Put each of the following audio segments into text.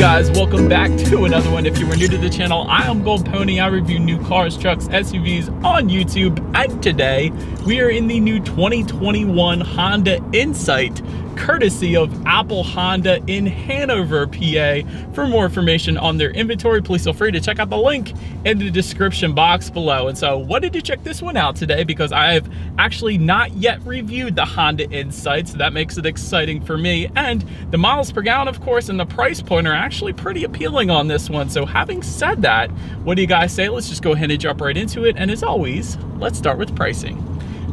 guys, welcome back to another one. If you were new to the channel, I am Gold Pony. I review new cars, trucks, SUVs on YouTube, and today we are in the new 2021 Honda Insight, courtesy of Apple Honda in Hanover, PA. For more information on their inventory, please feel free to check out the link in the description box below. And so wanted to check this one out today because I have actually not yet reviewed the Honda Insight, so that makes it exciting for me. And the miles per gallon, of course, and the price point are actually pretty appealing on this one. So having said that, what do you guys say? Let's just go ahead and jump right into it. And as always, let's start with pricing.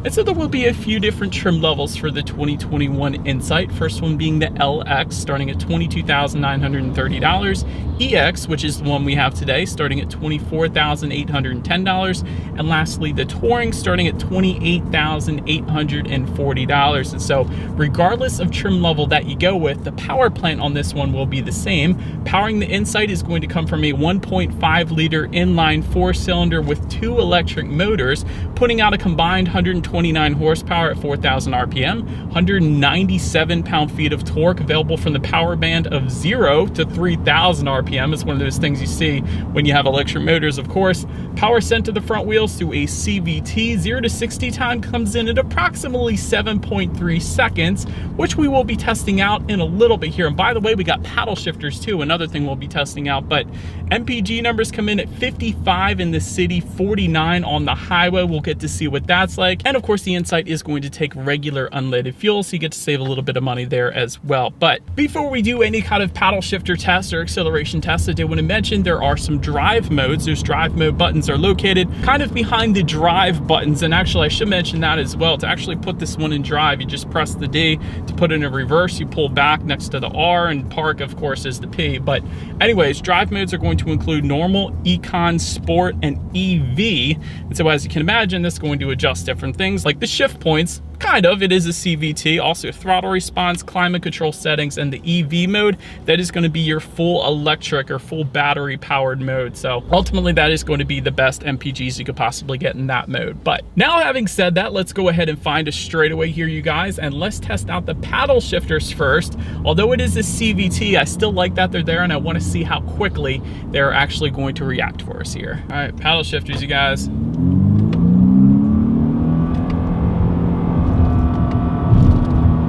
And so there will be a few different trim levels for the 2021 Insight. First one being the LX, starting at $22,930. EX, which is the one we have today, starting at $24,810. And lastly, the Touring, starting at $28,840. And so regardless of trim level that you go with, the power plant on this one will be the same. Powering the Insight is going to come from a 1.5 liter inline 4-cylinder with 2 electric motors, putting out a combined 129 horsepower at 4,000 RPM, 197 pound-feet of torque, available from the power band of 0 to 3,000 RPM. It's one of those things you see when you have electric motors, of course. Power sent to the front wheels through a CVT. 0 to 60 time comes in at approximately 7.3 seconds, which we will be testing out in a little bit here. And by the way, we got paddle shifters too, another thing we'll be testing out. But MPG numbers come in at 55 in the city, 49 on the highway. We'll get to see what that's like. And of course, the Insight is going to take regular unleaded fuel, so you get to save a little bit of money there as well. But before we do any kind of paddle shifter test or acceleration test, I did want to mention there are some drive modes. Those drive mode buttons are located kind of behind the drive buttons. And actually, I should mention that as well. To actually put this one in drive, you just press the D. To put it in reverse, you pull back next to the R, and park, of course, is the P. But anyways, drive modes are going to include normal, econ, sport, and EV. And so as you can imagine, this is going to adjust different things like the shift points. Kind of, it is a CVT, also throttle response, climate control settings, and the EV mode. That is going to be your full electric or full battery powered mode. So ultimately that is going to be the best MPGs you could possibly get in that mode. But now, having said that, let's go ahead and find a straightaway here, you guys, and let's test out the paddle shifters first. Although it is a CVT, I still like that they're there, and I want to see how quickly they're actually going to react for us here. All right, paddle shifters, you guys.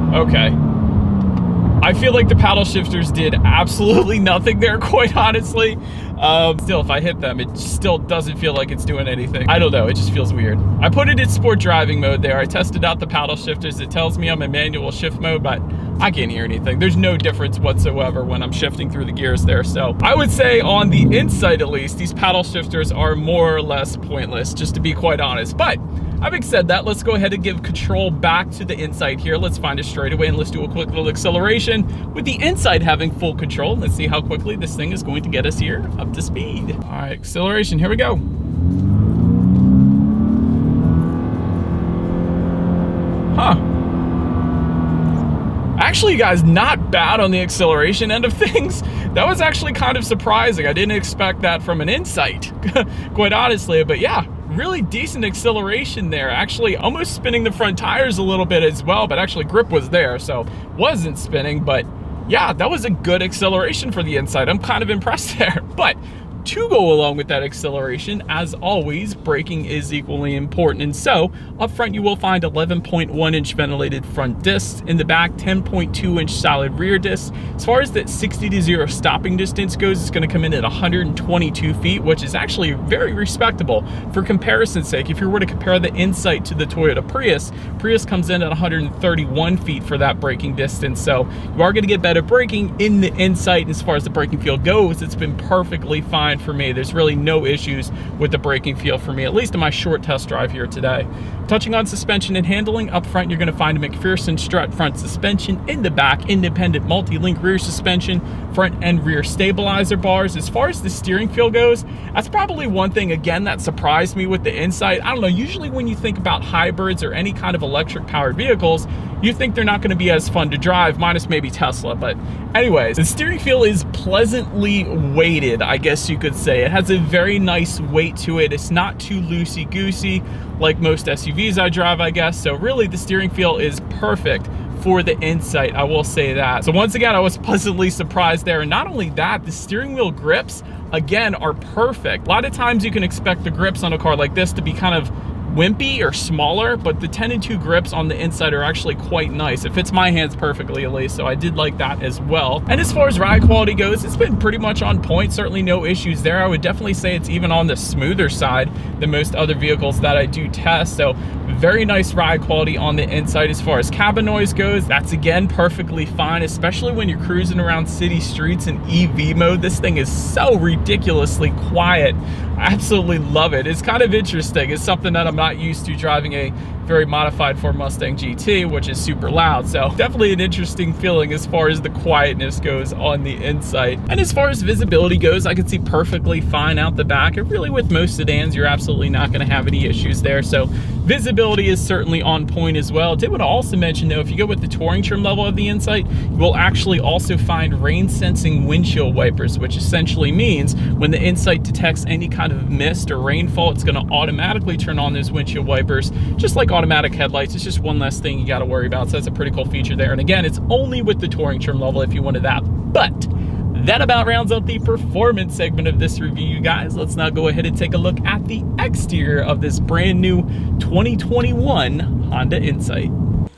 Okay. I feel like the paddle shifters did absolutely nothing there, quite honestly. Still, if I hit them, it still doesn't feel like it's doing anything. I don't know, it just feels weird. I put it in sport driving mode there. I tested out the paddle shifters. It tells me I'm in manual shift mode, but I can't hear anything. There's no difference whatsoever when I'm shifting through the gears there. So I would say on the Insight, at least, these paddle shifters are more or less pointless, just to be quite honest. But having said that, let's go ahead and give control back to the Insight here. Let's find a straightaway and let's do a quick little acceleration with the Insight having full control. Let's see how quickly this thing is going to get us here up to speed. All right, acceleration, here we go. Huh. Actually, you guys, not bad on the acceleration end of things. That was actually kind of surprising. I didn't expect that from an Insight, quite honestly, but yeah. Really decent acceleration there. Actually almost spinning the front tires a little bit as well, but actually grip was there, so wasn't spinning. But yeah, that was a good acceleration for the Insight. I'm kind of impressed there. But to go along with that acceleration, as always, braking is equally important. And so up front, you will find 11.1-inch ventilated front discs. In the back, 10.2-inch solid rear discs. As far as that 60 to 0 stopping distance goes, it's going to come in at 122 feet, which is actually very respectable. For comparison's sake, if you were to compare the Insight to the Toyota Prius, Prius comes in at 131 feet for that braking distance. So you are going to get better braking in the Insight. As far as the braking feel goes, it's been perfectly fine for me. There's really no issues with the braking feel for me, at least in my short test drive here today. Touching on suspension and handling, up front, you're going to find a McPherson strut front suspension. In the back, independent multi-link rear suspension, front and rear stabilizer bars. As far as the steering feel goes, that's probably one thing, again, that surprised me with the Insight. I don't know, usually when you think about hybrids or any kind of electric powered vehicles, you think they're not going to be as fun to drive, minus maybe Tesla. But anyways, the steering feel is pleasantly weighted, I guess you could say. It has a very nice weight to it. It's not too loosey-goosey. like most SUVs I drive, I guess. So really the steering feel is perfect for the Insight, I will say that. So once again, I was pleasantly surprised there. And not only that, the steering wheel grips, again, are perfect. A lot of times you can expect the grips on a car like this to be kind of wimpy or smaller, but the 10-2 grips on the Insight are actually quite nice. It fits my hands perfectly, at least, so I did like that as well. And as far as ride quality goes, it's been pretty much on point. Certainly no issues there. I would definitely say it's even on the smoother side than most other vehicles that I do test. So very nice ride quality on the Insight. As far as cabin noise goes, that's again perfectly fine, especially when you're cruising around city streets in EV mode. This thing is so ridiculously quiet. I absolutely love it. It's kind of interesting. It's something that I'm not used to driving a very modified Ford Mustang GT, which is super loud. So definitely an interesting feeling as far as the quietness goes on the Insight. And as far as visibility goes, I can see perfectly fine out the back. And really with most sedans, you're absolutely not going to have any issues there. So visibility is certainly on point as well. Did want to also mention though, if you go with the touring trim level of the Insight, you will actually also find rain sensing windshield wipers, which essentially means when the Insight detects any kind of mist or rainfall, it's going to automatically turn on those windshield wipers, just like automatic headlights. It's just one less thing you got to worry about. So that's a pretty cool feature there. And again, it's only with the touring trim level if you wanted that. But that about rounds out the performance segment of this review, you guys. Let's now go ahead and take a look at the exterior of this brand new 2021 Honda Insight.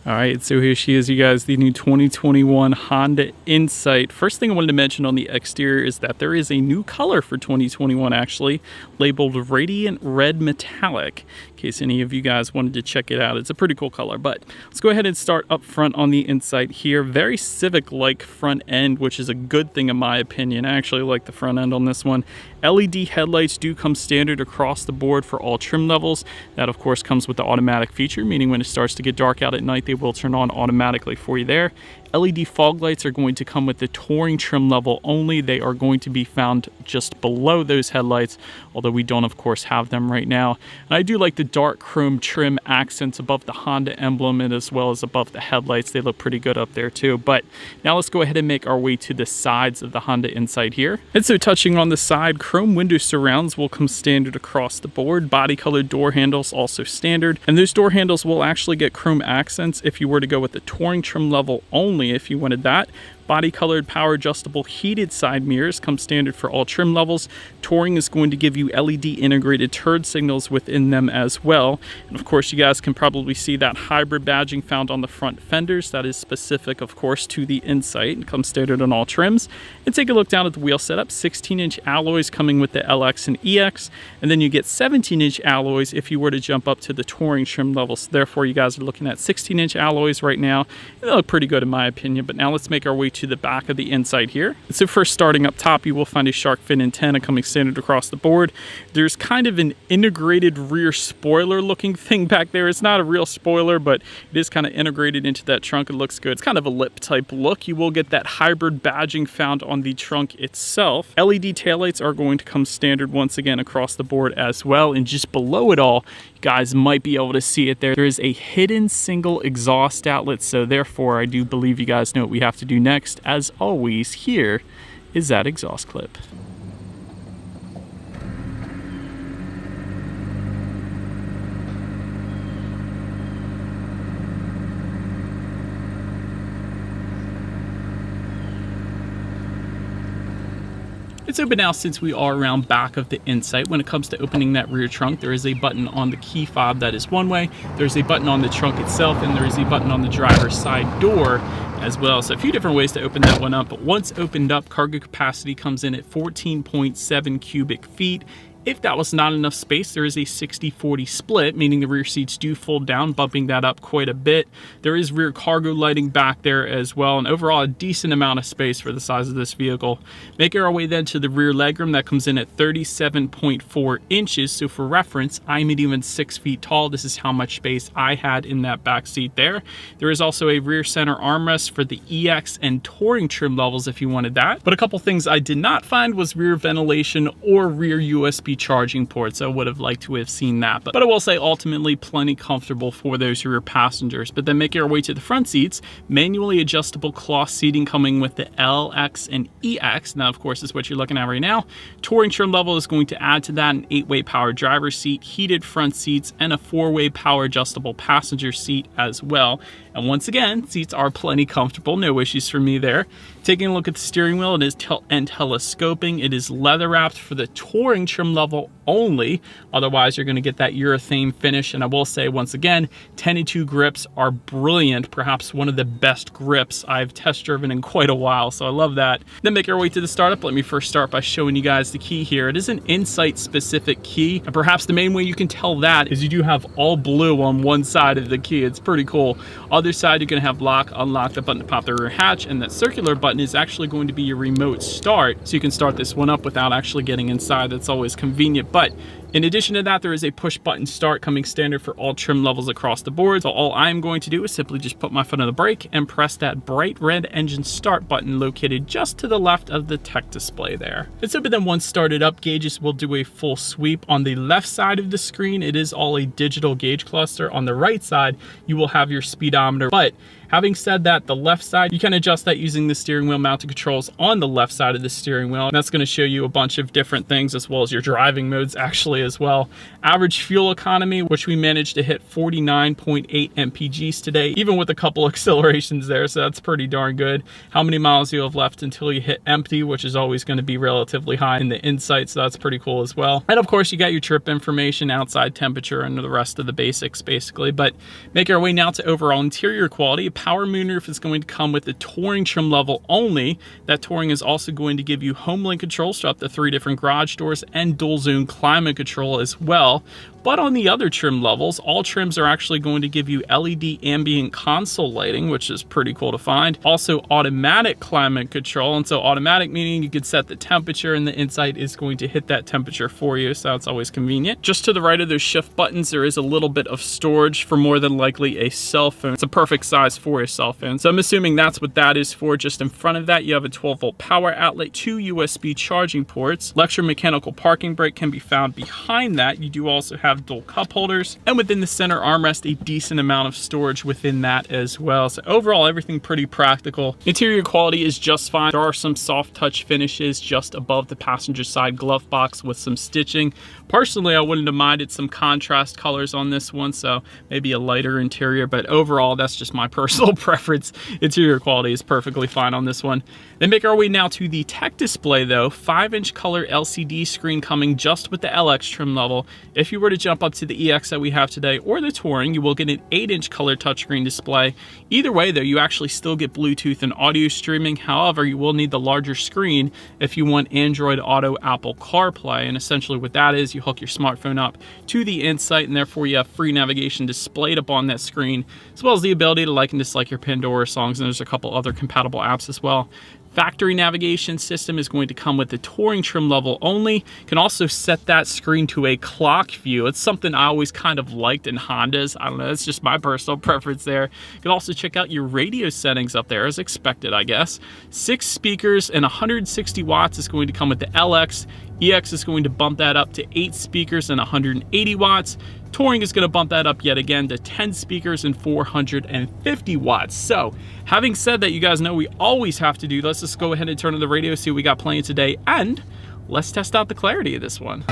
All right, so here she is, you guys, the new 2021 Honda Insight. First thing I wanted to mention on the exterior is that there is a new color for 2021, actually, labeled Radiant Red Metallic, in case any of you guys wanted to check it out. It's a pretty cool color, but let's go ahead and start up front on the Insight here. Very Civic-like front end, which is a good thing in my opinion. I actually like the front end on this one. LED headlights do come standard across the board for all trim levels. That, of course, comes with the automatic feature, meaning when it starts to get dark out at night, they will turn on automatically for you there. LED fog lights are going to come with the touring trim level only. They are going to be found just below those headlights, although we don't, of course, have them right now. And I do like the dark chrome trim accents above the Honda emblem and as well as above the headlights. They look pretty good up there too. But now let's go ahead and make our way to the sides of the Honda Insight here. And so touching on the side, chrome window surrounds will come standard across the board. Body colored door handles also standard. And those door handles will actually get chrome accents if you were to go with the touring trim level only, if you wanted that. Body colored power adjustable heated side mirrors come standard for all trim levels. Touring is going to give you LED integrated turn signals within them as well. And of course, you guys can probably see that hybrid badging found on the front fenders. That is specific, of course, to the Insight and comes standard on all trims. And take a look down at the wheel setup. 16-inch alloys coming with the LX and EX. And then you get 17-inch alloys if you were to jump up to the touring trim levels. Therefore, you guys are looking at 16-inch alloys right now. And they look pretty good in my opinion. But now let's make our way to the back of the Insight here. So first, starting up top, you will find a shark fin antenna coming standard across the board. There's kind of an integrated rear spoiler looking thing back there. It's not a real spoiler, but it is kind of integrated into that trunk. It looks good. It's kind of a lip type look. You will get that hybrid badging found on the trunk itself. LED taillights are going to come standard once again across the board as well. And just below it all, you guys might be able to see it there. There is a hidden single exhaust outlet. So therefore, I do believe you guys know what we have to do next. As always, here is that exhaust clip. It's open now since we are around back of the Insight. When it comes to opening that rear trunk, there is a button on the key fob that is one way. There's a button on the trunk itself, and there is a button on the driver's side door as well. So a few different ways to open that one up. But once opened up, cargo capacity comes in at 14.7 cubic feet. If that was not enough space, there is a 60-40 split, meaning the rear seats do fold down, bumping that up quite a bit. There is rear cargo lighting back there as well, and overall a decent amount of space for the size of this vehicle. Making our way then to the rear legroom, that comes in at 37.4 inches. So for reference, I'm at even 6 feet tall. This is how much space I had in that back seat there. There is also a rear center armrest for the EX and touring trim levels if you wanted that. But a couple things I did not find was rear ventilation or rear USB USB charging port, so I would have liked to have seen that. But I will say ultimately plenty comfortable for those rear passengers. But then making our way to the front seats, manually adjustable cloth seating coming with the L, X, and EX. Now, of course, is what you're looking at right now. Touring trim level is going to add to that an 8-way power driver's seat, heated front seats, and a 4-way power adjustable passenger seat as well. And once again, seats are plenty comfortable, no issues for me there. Taking a look at the steering wheel, it is telescoping. It is leather wrapped for the touring trim level only. Otherwise, you're going to get that urethane finish. And I will say, once again, 10-2 grips are brilliant. Perhaps one of the best grips I've test driven in quite a while. So I love that. Then make our way to the startup. Let me first start by showing you guys the key here. It is an Insight specific key. And perhaps the main way you can tell that is you do have all blue on one side of the key. It's pretty cool. Other side, you're going to have lock, unlock, the button to pop the rear hatch, and that circular button is actually going to be your remote start, so you can start this one up without actually getting inside. That's always convenient. But in addition to that, there is a push button start coming standard for all trim levels across the board. So all I'm going to do is simply just put my foot on the brake and press that bright red engine start button located just to the left of the tech display there. And so, but then once started up, gauges will do a full sweep. On the left side of the screen, it is all a digital gauge cluster. On the right side, you will have your speedometer. But having said that, the left side, you can adjust that using the steering wheel mounted controls on the left side of the steering wheel. And that's going to show you a bunch of different things as well as your driving modes actually as well. Average fuel economy, which we managed to hit 49.8 mpgs today, even with a couple accelerations there. So that's pretty darn good. How many miles you have left until you hit empty, which is always going to be relatively high in the Insight. So that's pretty cool as well. And of course, you got your trip information, outside temperature, and the rest of the basics basically. But make our way now to overall interior quality. Power moonroof is going to come with the touring trim level only. That touring is also going to give you home link controls throughout the 3 different garage doors and dual zone climate control as well. But on the other trim levels, all trims are actually going to give you LED ambient console lighting, which is pretty cool to find. Also automatic climate control. And so automatic meaning you could set the temperature and the Insight is going to hit that temperature for you. So that's always convenient. Just to the right of those shift buttons, there is a little bit of storage for more than likely a cell phone. It's a perfect size for a cell phone. So I'm assuming that's what that is for. Just in front of that, you have a 12-volt power outlet, 2 USB charging ports. Electromechanical parking brake can be found behind that. You do also have dual cup holders, and within the center armrest, a decent amount of storage within that as well. So overall, everything pretty practical. Interior quality is just fine. There are some soft touch finishes just above the passenger side glove box with some stitching. Personally, I wouldn't have minded some contrast colors on this one, so maybe a lighter interior, but overall, that's just my personal preference. Interior quality is perfectly fine on this one. Then make our way now to the tech display though. 5-inch color LCD screen coming just with the LX trim level. If you were to jump up to the EX that we have today or the Touring, you will get an 8-inch color touchscreen display. Either way though, you actually still get Bluetooth and audio streaming. However, you will need the larger screen if you want Android Auto, Apple CarPlay. And essentially what that is, you hook your smartphone up to the Insight and therefore you have free navigation displayed up on that screen, as well as the ability to like and dislike your Pandora songs, and there's a couple other compatible apps as well. Factory navigation system is going to come with the Touring trim level only. You can also set that screen to a clock view. It's something I always kind of liked in Hondas. I don't know, it's just my personal preference there. You can also check out your radio settings up there as expected, I guess. 6 speakers and 160 watts is going to come with the LX. EX is going to bump that up to 8 speakers and 180 watts. Touring is going to bump that up yet again to 10 speakers and 450 watts. So, having said that, you guys know we always have to do. Let's just go ahead and turn on the radio, see what we got playing today, and let's test out the clarity of this one.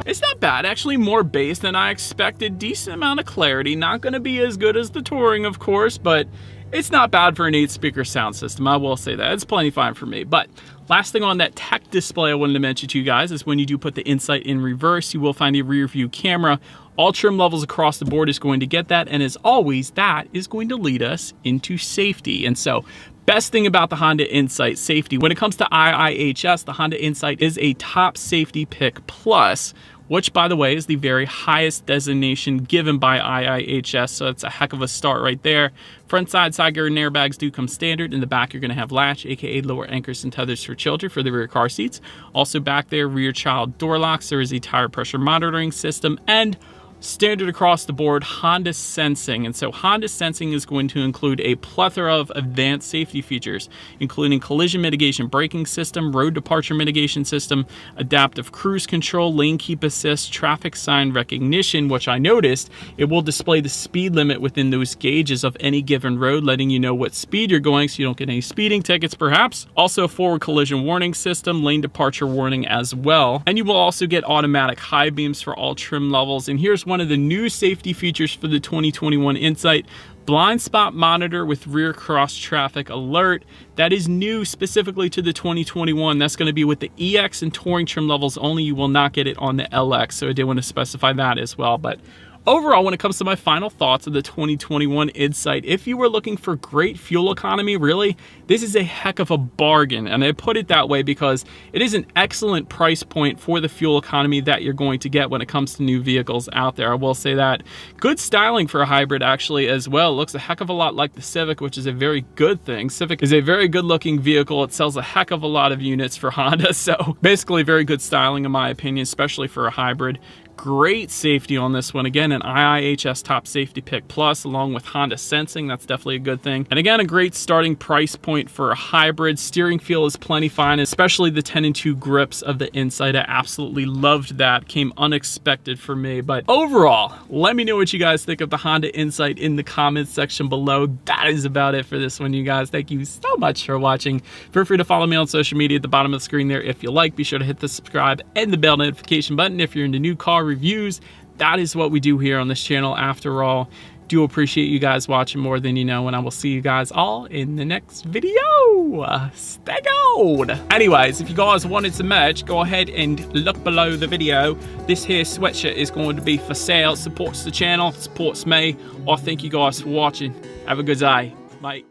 It's not bad, actually more bass than I expected. Decent amount of clarity. Not going to be as good as the Touring, of course, but it's not bad for an 8-speaker sound system. I will say that. It's plenty fine for me. But last thing on that tech display I wanted to mention to you guys is when you do put the Insight in reverse, you will find a rear view camera. All trim levels across the board is going to get that. And as always, that is going to lead us into safety. And so, best thing about the Honda Insight, safety. When it comes to IIHS, the Honda Insight is a top safety pick plus, which, by the way, is the very highest designation given by IIHS, so it's a heck of a start right there. Front side gird and airbags do come standard. In the back, you're going to have latch, aka lower anchors and tethers for children for the rear car seats. Also back there, rear child door locks. There is a tire pressure monitoring system, and standard across the board, Honda Sensing. And so Honda Sensing is going to include a plethora of advanced safety features, including collision mitigation braking system, road departure mitigation system, adaptive cruise control, lane keep assist, traffic sign recognition, which I noticed it will display the speed limit within those gauges of any given road, letting you know what speed you're going so you don't get any speeding tickets perhaps. Also forward collision warning system, lane departure warning as well. And you will also get automatic high beams for all trim levels. And here's one of the new safety features for the 2021 Insight: blind spot monitor with rear cross traffic alert. That is new specifically to the 2021. That's going to be with the EX and Touring trim levels only. You will not get it on the LX. So I did want to specify that as well. But overall, when it comes to my final thoughts of the 2021 Insight, if you were looking for great fuel economy, really, this is a heck of a bargain. And I put it that way because it is an excellent price point for the fuel economy that you're going to get when it comes to new vehicles out there. I will say that. Good styling for a hybrid actually as well. It looks a heck of a lot like the Civic, which is a very good thing. Civic is a very good looking vehicle. It sells a heck of a lot of units for Honda. So basically very good styling in my opinion, especially for a hybrid. Great safety on this one. Again, an IIHS Top Safety Pick Plus along with Honda Sensing. That's definitely a good thing. And again, a great starting price point for a hybrid. Steering feel is plenty fine, especially the 10-2 grips of the Insight. I absolutely loved that. Came unexpected for me. But overall, let me know what you guys think of the Honda Insight in the comments section below. That is about it for this one, you guys. Thank you so much for watching. Feel free to follow me on social media at the bottom of the screen there if you like. Be sure to hit the subscribe and the bell notification button if you're into new car reviews. That is what we do here on this channel after all. Do appreciate you guys watching more than you know, and I will see you guys all in the next video. Stay gold. Anyways, if you guys wanted some merch, go ahead and look below the video. This here sweatshirt is going to be for sale. Supports the channel, supports me. I thank you guys for watching. Have a good day. Bye.